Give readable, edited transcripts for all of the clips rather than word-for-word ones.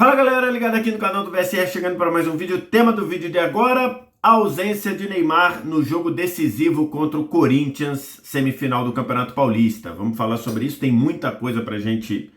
Fala galera, ligado aqui no canal do VSR, chegando para mais um vídeo. O tema do vídeo de agora, a ausência de Neymar no jogo decisivo contra o Corinthians, semifinal do Campeonato Paulista. Vamos falar sobre isso, tem muita coisa para a gente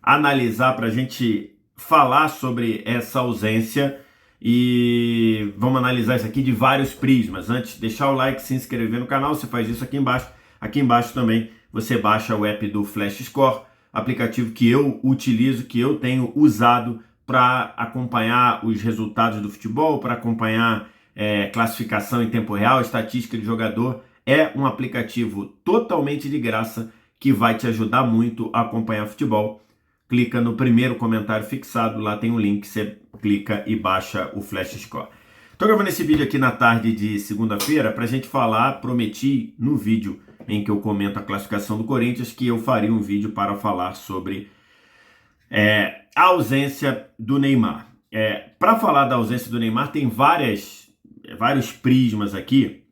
analisar, para a gente falar sobre essa ausência e vamos analisar isso aqui de vários prismas. Antes, deixar o like, se inscrever no canal, você faz isso aqui embaixo. Aqui embaixo também você baixa o app do Flash Score, aplicativo que eu utilizo, que eu tenho usado para acompanhar os resultados do futebol, para acompanhar classificação em tempo real, estatística de jogador. É um aplicativo totalmente de graça que vai te ajudar muito a acompanhar futebol. Clica no primeiro comentário fixado, lá tem um link, você clica e baixa o Flash Score. Estou gravando esse vídeo aqui na tarde de segunda-feira para a gente falar, prometi no vídeo em que eu comento a classificação do Corinthians, que eu faria um vídeo para falar sobre a ausência do Neymar. Para falar da ausência do Neymar, tem vários prismas aqui,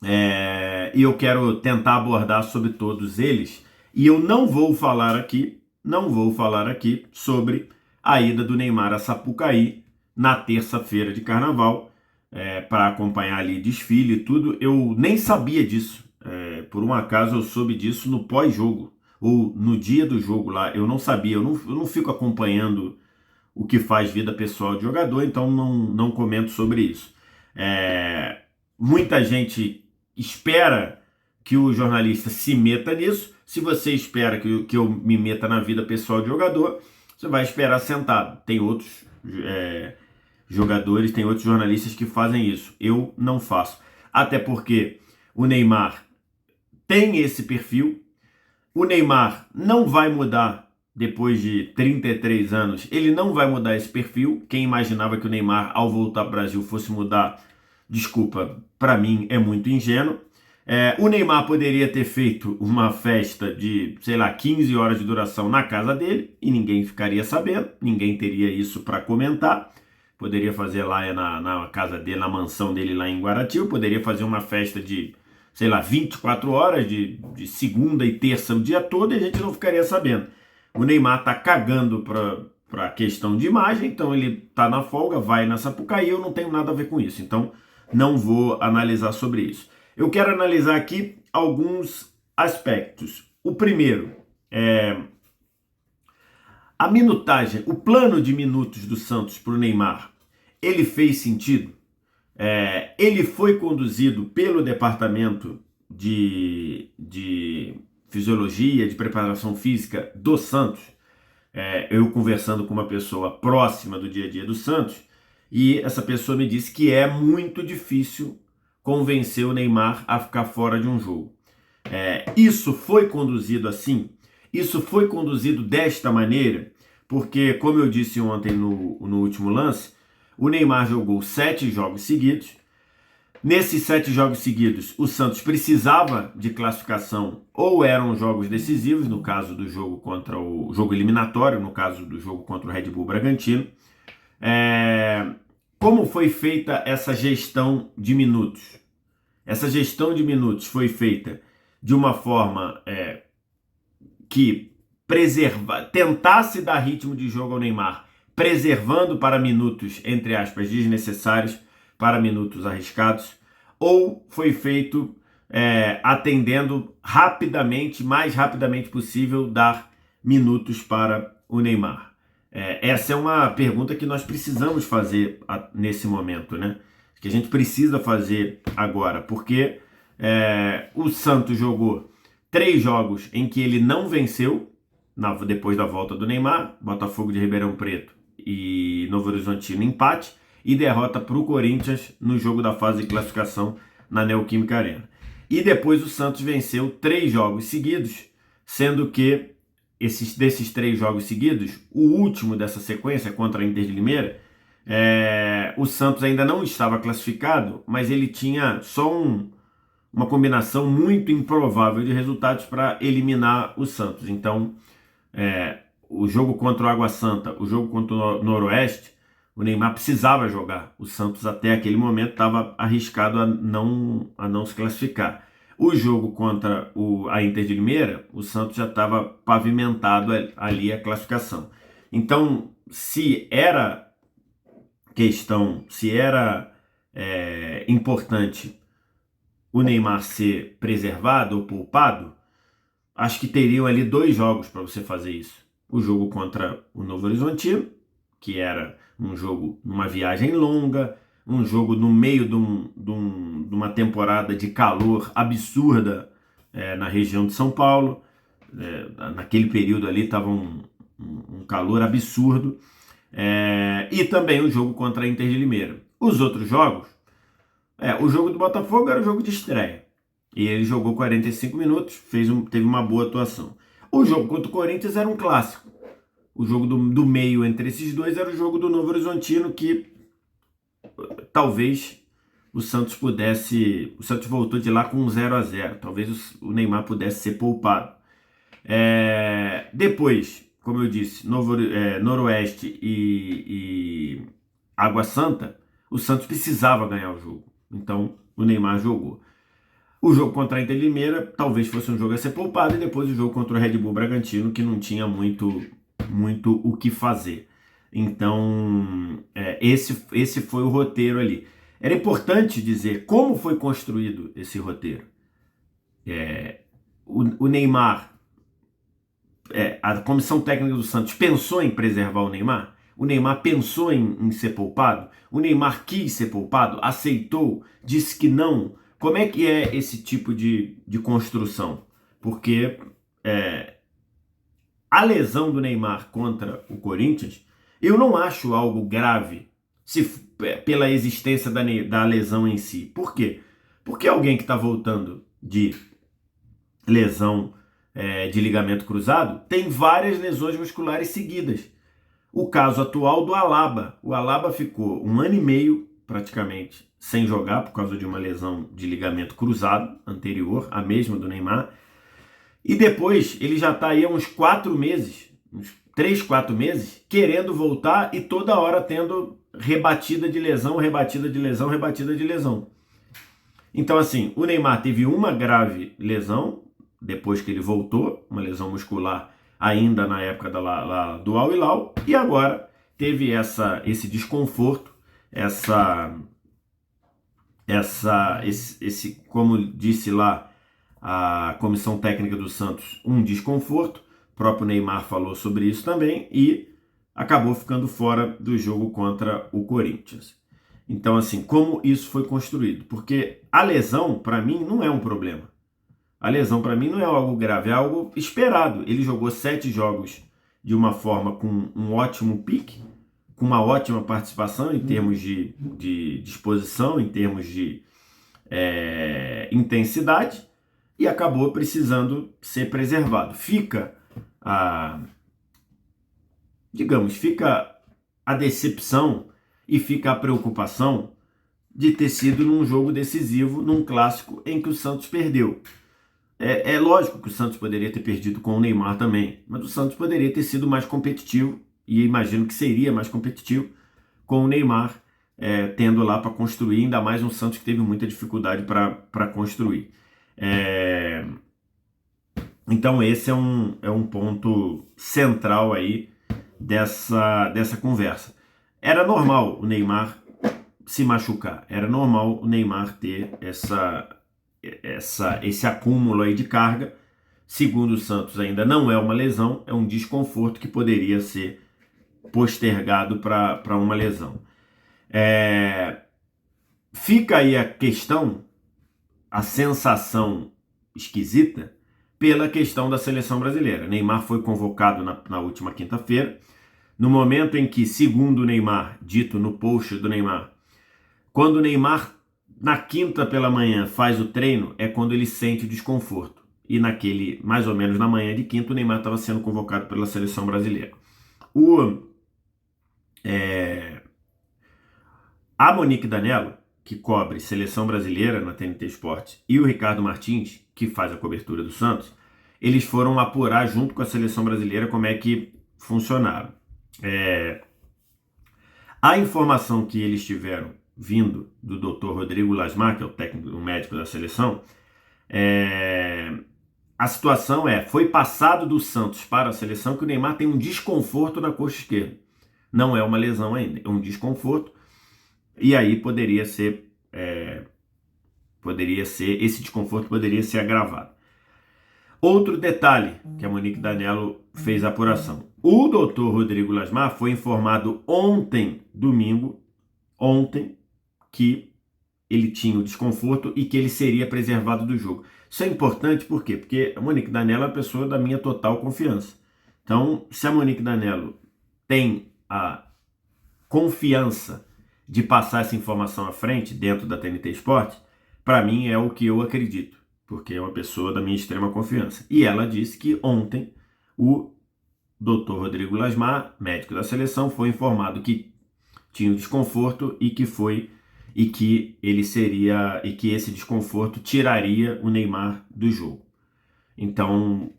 e eu quero tentar abordar sobre todos eles, e eu não vou falar aqui sobre a ida do Neymar a Sapucaí na terça-feira de Carnaval, para acompanhar ali desfile e tudo. Eu nem sabia disso. Por um acaso eu soube disso no pós-jogo, ou no dia do jogo lá. Eu não sabia, eu não fico acompanhando o que faz vida pessoal de jogador, então não comento sobre isso. Muita gente espera que o jornalista se meta nisso. Se você espera que eu me meta na vida pessoal de jogador, você vai esperar sentado. Tem outros jogadores, tem outros jornalistas que fazem isso. Eu não faço. Até porque o Neymar tem esse perfil. O Neymar não vai mudar depois de 33 anos. Ele não vai mudar esse perfil. Quem imaginava que o Neymar, ao voltar para o Brasil, fosse mudar, desculpa, para mim é muito ingênuo. O Neymar poderia ter feito uma festa de, 15 horas de duração na casa dele e ninguém ficaria sabendo, ninguém teria isso para comentar. Poderia fazer lá na casa dele, na mansão dele lá em Guaratiba, poderia fazer uma festa de 24 horas, de segunda e terça o dia todo, e a gente não ficaria sabendo. O Neymar tá cagando para a questão de imagem, então ele tá na folga, vai na Sapucaí, eu não tenho nada a ver com isso, então não vou analisar sobre isso. Eu quero analisar aqui alguns aspectos. O primeiro é a minutagem, o plano de minutos do Santos para o Neymar. Ele fez sentido? Ele foi conduzido pelo departamento de fisiologia, de preparação física do Santos. Eu conversando com uma pessoa próxima do dia a dia do Santos, e essa pessoa me disse que é muito difícil convencer o Neymar a ficar fora de um jogo. Isso foi conduzido assim? Isso foi conduzido desta maneira? Porque, como eu disse ontem no último lance, o Neymar jogou 7 jogos seguidos. Nesses 7 jogos seguidos, o Santos precisava de classificação, ou eram jogos decisivos, no caso do jogo contra o jogo eliminatório, no caso do jogo contra o Red Bull Bragantino. Como foi feita essa gestão de minutos? Essa gestão de minutos foi feita de uma forma que tentasse dar ritmo de jogo ao Neymar, preservando para minutos, entre aspas, desnecessários, para minutos arriscados, ou foi feito atendendo rapidamente, mais rapidamente possível, dar minutos para o Neymar? Essa é uma pergunta que nós precisamos fazer nesse momento, né? Que a gente precisa fazer agora, porque o Santos jogou 3 jogos em que ele não venceu, depois da volta do Neymar, Botafogo de Ribeirão Preto e Novo Horizontino empate, e derrota para o Corinthians no jogo da fase de classificação na Neoquímica Arena. E depois o Santos venceu 3 jogos seguidos, sendo que desses 3 jogos seguidos, o último dessa sequência contra a Inter de Limeira, o Santos ainda não estava classificado, mas ele tinha só uma combinação muito improvável de resultados para eliminar o Santos. Então, o jogo contra o Água Santa, o jogo contra o Noroeste, o Neymar precisava jogar. O Santos até aquele momento estava arriscado a não se classificar. O jogo contra a Inter de Limeira, o Santos já estava pavimentado ali a classificação. Então, se era importante o Neymar ser preservado ou poupado, acho que teriam ali 2 jogos para você fazer isso. O jogo contra o Novo Horizontino, que era um jogo numa viagem longa, um jogo no meio de uma temporada de calor absurda na região de São Paulo. Naquele período ali estava um calor absurdo. E também o jogo contra a Inter de Limeira. Os outros jogos, o jogo do Botafogo era o jogo de estreia. E ele jogou 45 minutos, teve uma boa atuação. O jogo contra o Corinthians era um clássico. O jogo do meio entre esses dois era o jogo do Novo Horizontino, que talvez o Santos pudesse... O Santos voltou de lá com um 0-0. Talvez o Neymar pudesse ser poupado. Depois, como eu disse, Noroeste e Água Santa, o Santos precisava ganhar o jogo. Então, o Neymar jogou. O jogo contra a Inter de Limeira talvez fosse um jogo a ser poupado, e depois o jogo contra o Red Bull Bragantino, que não tinha muito o que fazer. Então, esse foi o roteiro ali. Era importante dizer como foi construído esse roteiro. O Neymar, a comissão técnica do Santos pensou em preservar o Neymar? O Neymar pensou em ser poupado? O Neymar quis ser poupado? Aceitou? Disse que não? Como é que é esse tipo de construção? Porque a lesão do Neymar contra o Corinthians, eu não acho algo grave pela existência da lesão em si. Por quê? Porque alguém que está voltando de lesão de ligamento cruzado tem várias lesões musculares seguidas. O caso atual do Alaba. O Alaba ficou 1 ano e meio praticamente sem jogar por causa de uma lesão de ligamento cruzado anterior, a mesma do Neymar. E depois ele já está aí há uns 4 meses, uns 3, 4 meses, querendo voltar e toda hora tendo rebatida de lesão, rebatida de lesão, rebatida de lesão. Então assim, o Neymar teve uma grave lesão depois que ele voltou, uma lesão muscular ainda na época do Al Hilal, e agora teve esse desconforto, como disse lá a comissão técnica do Santos, um desconforto. O próprio Neymar falou sobre isso também e acabou ficando fora do jogo contra o Corinthians. Então, assim, como isso foi construído? Porque a lesão, para mim, não é um problema. A lesão, para mim, não é algo grave, é algo esperado. Ele jogou 7 jogos de uma forma com um ótimo pique, com uma ótima participação em termos de disposição, em termos de intensidade, e acabou precisando ser preservado. Fica a decepção e fica a preocupação de ter sido num jogo decisivo, num clássico em que o Santos perdeu. É lógico que o Santos poderia ter perdido com o Neymar também, mas o Santos poderia ter sido mais competitivo, e imagino que seria mais competitivo com o Neymar tendo lá para construir, ainda mais um Santos que teve muita dificuldade para construir. Então esse é um ponto central aí dessa conversa. Era normal o Neymar se machucar, era normal o Neymar ter esse acúmulo aí de carga. Segundo o Santos, ainda não é uma lesão, é um desconforto que poderia ser postergado para uma lesão. Fica aí a questão, a sensação esquisita pela questão da seleção brasileira. Neymar foi convocado na última quinta-feira, no momento em que, segundo o Neymar, dito no post do Neymar, quando o Neymar na quinta pela manhã faz o treino, é quando ele sente o desconforto. E mais ou menos na manhã de quinta, o Neymar estava sendo convocado pela seleção brasileira. A Monique Danello, que cobre seleção brasileira na TNT Esportes, e o Ricardo Martins, que faz a cobertura do Santos, eles foram apurar junto com a seleção brasileira como é que funcionaram. A informação que eles tiveram vindo do Dr. Rodrigo Lasmar, que é o médico da seleção, a situação foi passado do Santos para a seleção que o Neymar tem um desconforto na coxa esquerda. não é uma lesão ainda, é um desconforto, e aí esse desconforto poderia ser agravado. Outro detalhe que a Monique Danello fez a apuração. O doutor Rodrigo Lasmar foi informado ontem, domingo, que ele tinha o desconforto e que ele seria preservado do jogo. Isso é importante por quê? Porque a Monique Danello é uma pessoa da minha total confiança. Então, se a Monique Danello tem a confiança de passar essa informação à frente dentro da TNT Esporte, para mim é o que eu acredito, porque é uma pessoa da minha extrema confiança. E ela disse que ontem o Dr. Rodrigo Lasmar, médico da seleção, foi informado que tinha um desconforto e que esse desconforto tiraria o Neymar do jogo. Então,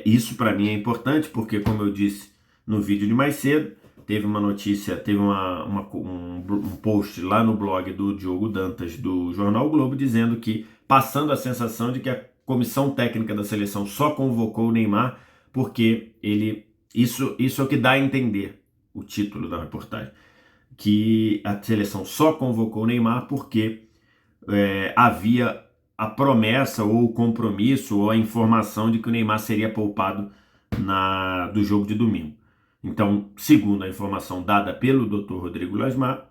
isso para mim é importante, porque, como eu disse no vídeo de mais cedo, teve uma notícia, teve um post lá no blog do Diogo Dantas, do Jornal o Globo, dizendo que, passando a sensação de que a comissão técnica da seleção só convocou o Neymar porque isso é o que dá a entender o título da reportagem, que a seleção só convocou o Neymar porque havia a promessa ou o compromisso ou a informação de que o Neymar seria poupado do jogo de domingo. Então, segundo a informação dada pelo Dr. Rodrigo Lasmar,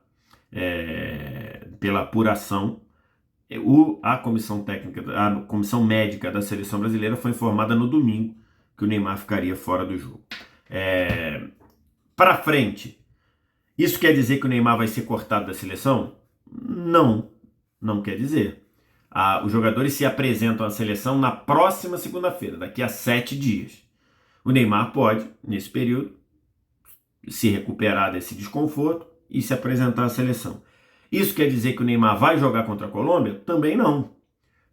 pela apuração, a comissão técnica, a comissão médica da seleção brasileira foi informada no domingo que o Neymar ficaria fora do jogo. Para frente, isso quer dizer que o Neymar vai ser cortado da seleção? Não quer dizer. Os jogadores se apresentam à seleção na próxima segunda-feira, daqui a 7 dias. O Neymar pode, nesse período, se recuperar desse desconforto e se apresentar à seleção. Isso quer dizer que o Neymar vai jogar contra a Colômbia? Também não.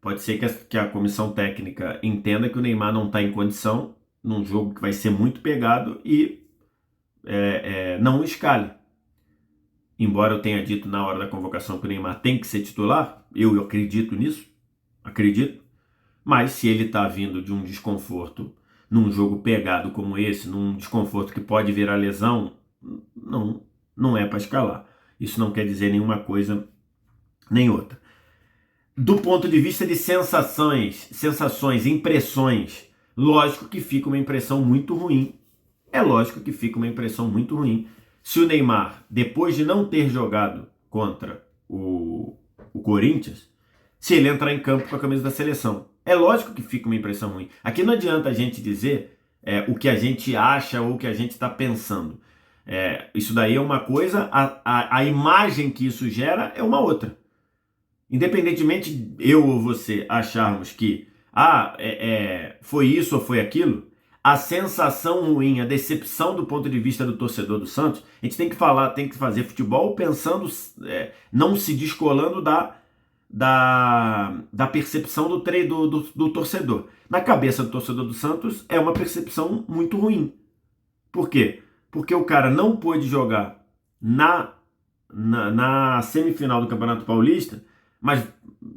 Pode ser que a comissão técnica entenda que o Neymar não está em condição num jogo que vai ser muito pegado e não o escale. Embora eu tenha dito na hora da convocação que o Neymar tem que ser titular, eu acredito nisso, mas se ele está vindo de um desconforto num jogo pegado como esse, num desconforto que pode virar lesão, não é para escalar. Isso não quer dizer nenhuma coisa nem outra. Do ponto de vista de sensações, impressões, lógico que fica uma impressão muito ruim. É lógico que fica uma impressão muito ruim se o Neymar, depois de não ter jogado contra o Corinthians, se ele entrar em campo com a camisa da seleção. É lógico que fica uma impressão ruim. Aqui não adianta a gente dizer o que a gente acha ou o que a gente está pensando. Isso daí é uma coisa, a imagem que isso gera é uma outra. Independentemente de eu ou você acharmos que foi isso ou foi aquilo, a sensação ruim, a decepção do ponto de vista do torcedor do Santos, a gente tem que fazer futebol pensando, não se descolando da percepção do torcedor. Na cabeça do torcedor do Santos é uma percepção muito ruim. Por quê? Porque o cara não pôde jogar na semifinal do Campeonato Paulista, mas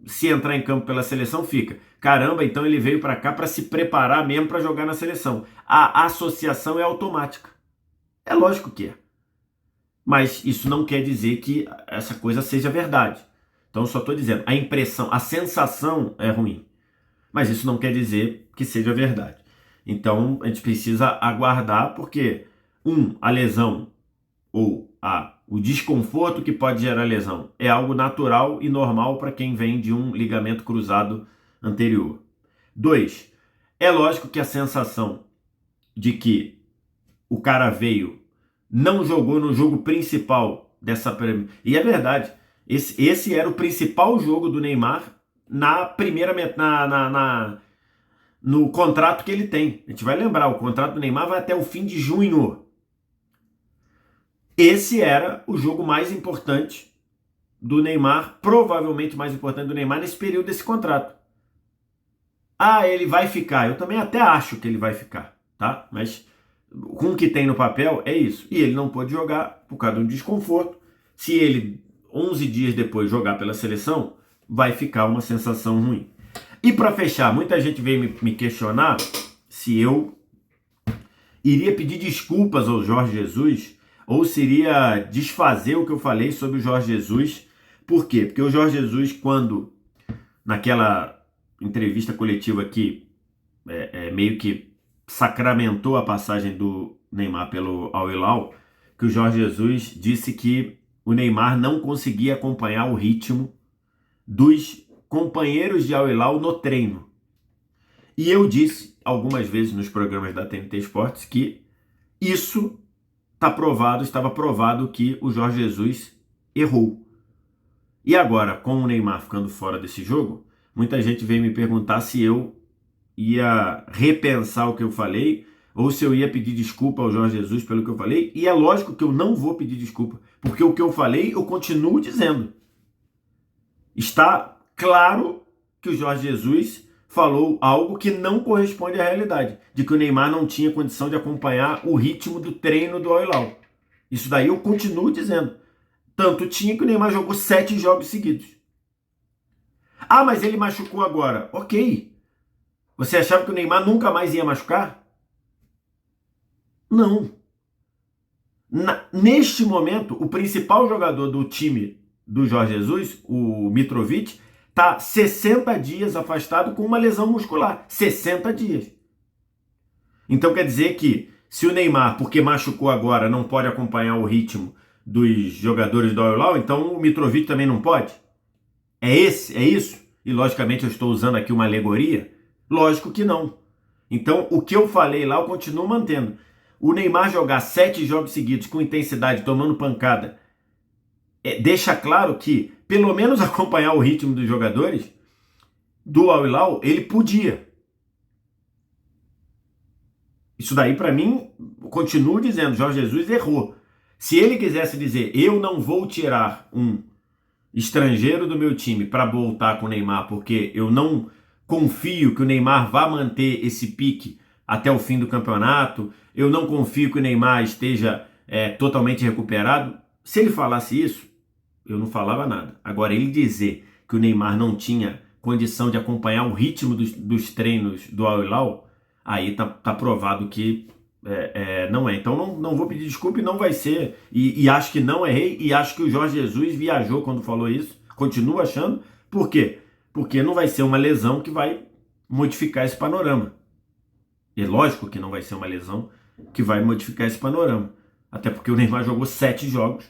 se entrar em campo pela seleção fica. Caramba, então ele veio para cá para se preparar mesmo para jogar na seleção. A associação é automática. É lógico que é. Mas isso não quer dizer que essa coisa seja verdade. Então eu só estou dizendo, a impressão, a sensação é ruim. Mas isso não quer dizer que seja verdade. Então a gente precisa aguardar, porque a lesão ou o desconforto que pode gerar lesão é algo natural e normal para quem vem de um ligamento cruzado anterior. 2, é lógico que a sensação de que o cara não jogou no jogo principal dessa... E é verdade, esse era o principal jogo do Neymar no contrato que ele tem. A gente vai lembrar, o contrato do Neymar vai até o fim de junho. Esse era o jogo mais importante do Neymar, provavelmente mais importante do Neymar nesse período desse contrato. Ele vai ficar. Eu também até acho que ele vai ficar, tá? Mas com o que tem no papel é isso. E ele não pôde jogar por causa do desconforto. Se ele, 11 dias depois, jogar pela seleção, vai ficar uma sensação ruim. E para fechar, muita gente veio me questionar se eu iria pedir desculpas ao Jorge Jesus ou se iria desfazer o que eu falei sobre o Jorge Jesus. Por quê? Porque o Jorge Jesus, quando, naquela entrevista coletiva que meio que sacramentou a passagem do Neymar pelo Al Hilal, que o Jorge Jesus disse que o Neymar não conseguia acompanhar o ritmo dos companheiros de Al Hilal no treino. E eu disse algumas vezes nos programas da TNT Esportes que isso estava provado que o Jorge Jesus errou. E agora, com o Neymar ficando fora desse jogo, muita gente veio me perguntar se eu ia repensar o que eu falei ou se eu ia pedir desculpa ao Jorge Jesus pelo que eu falei. E é lógico que eu não vou pedir desculpa, porque o que eu falei eu continuo dizendo. Está claro que o Jorge Jesus falou algo que não corresponde à realidade, de que o Neymar não tinha condição de acompanhar o ritmo do treino do Al Hilal. Isso daí eu continuo dizendo. Tanto tinha que o Neymar jogou 7 jogos seguidos. Ah, mas ele machucou agora. Ok. Você achava que o Neymar nunca mais ia machucar? Não. Neste momento, o principal jogador do time do Jorge Jesus, o Mitrovic, está 60 dias afastado com uma lesão muscular. 60 dias. Então quer dizer que se o Neymar, porque machucou agora, não pode acompanhar o ritmo dos jogadores do Al Hilal, então o Mitrovic também não pode? É isso? E logicamente eu estou usando aqui uma alegoria? Lógico que não. Então o que eu falei lá eu continuo mantendo. O Neymar jogar 7 jogos seguidos com intensidade, tomando pancada, deixa claro que, pelo menos acompanhar o ritmo dos jogadores do Al Hilal, ele podia. Isso daí, para mim, eu continuo dizendo, Jorge Jesus errou. Se ele quisesse dizer, eu não vou tirar um estrangeiro do meu time para voltar com o Neymar, porque eu não confio que o Neymar vá manter esse pique até o fim do campeonato, eu não confio que o Neymar esteja totalmente recuperado. Se ele falasse isso, eu não falava nada. Agora, ele dizer que o Neymar não tinha condição de acompanhar o ritmo dos treinos do Al Hilal, aí tá provado que não é. Então não vou pedir desculpa e não vai ser. E acho que não errei e acho que o Jorge Jesus viajou quando falou isso. Continuo achando. Por quê? Porque não vai ser uma lesão que vai modificar esse panorama. É lógico que não vai ser uma lesão que vai modificar esse panorama. Até porque o Neymar jogou 7 jogos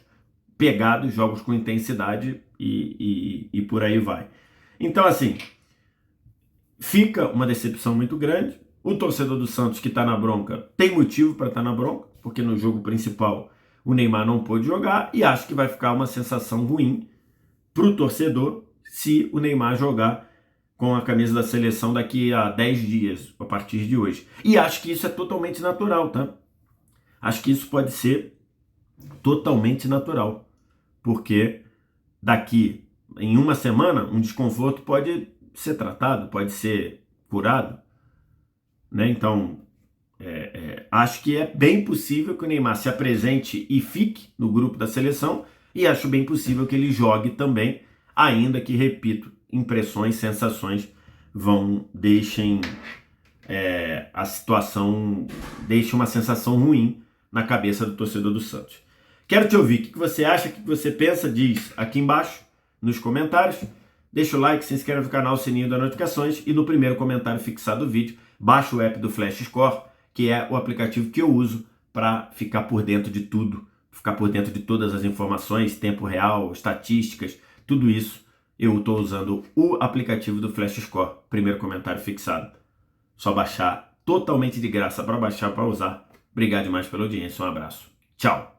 pegados, jogos com intensidade e por aí vai. Então assim, fica uma decepção muito grande. O torcedor do Santos que está na bronca tem motivo para estar na bronca, porque no jogo principal o Neymar não pôde jogar e acho que vai ficar uma sensação ruim para o torcedor se o Neymar jogar com a camisa da seleção daqui a 10 dias, a partir de hoje. E acho que isso é totalmente natural, tá? Acho que isso pode ser totalmente natural, porque daqui em uma semana um desconforto pode ser tratado, pode ser curado. Né? Então, acho que é bem possível que o Neymar se apresente e fique no grupo da seleção e acho bem possível que ele jogue também, ainda que, repito, impressões, sensações deixem a situação, deixe uma sensação ruim na cabeça do torcedor do Santos. Quero te ouvir, o que você acha, o que você pensa, diz aqui embaixo nos comentários. Deixa o like, se inscreve no canal, sininho das notificações e no primeiro comentário fixado do vídeo, baixa o app do Flash Score, que é o aplicativo que eu uso para ficar por dentro de tudo, ficar por dentro de todas as informações, tempo real, estatísticas, tudo isso. Eu estou usando o aplicativo do Flash Score, primeiro comentário fixado. Só baixar, totalmente de graça para baixar, para usar. Obrigado demais pela audiência, um abraço. Tchau!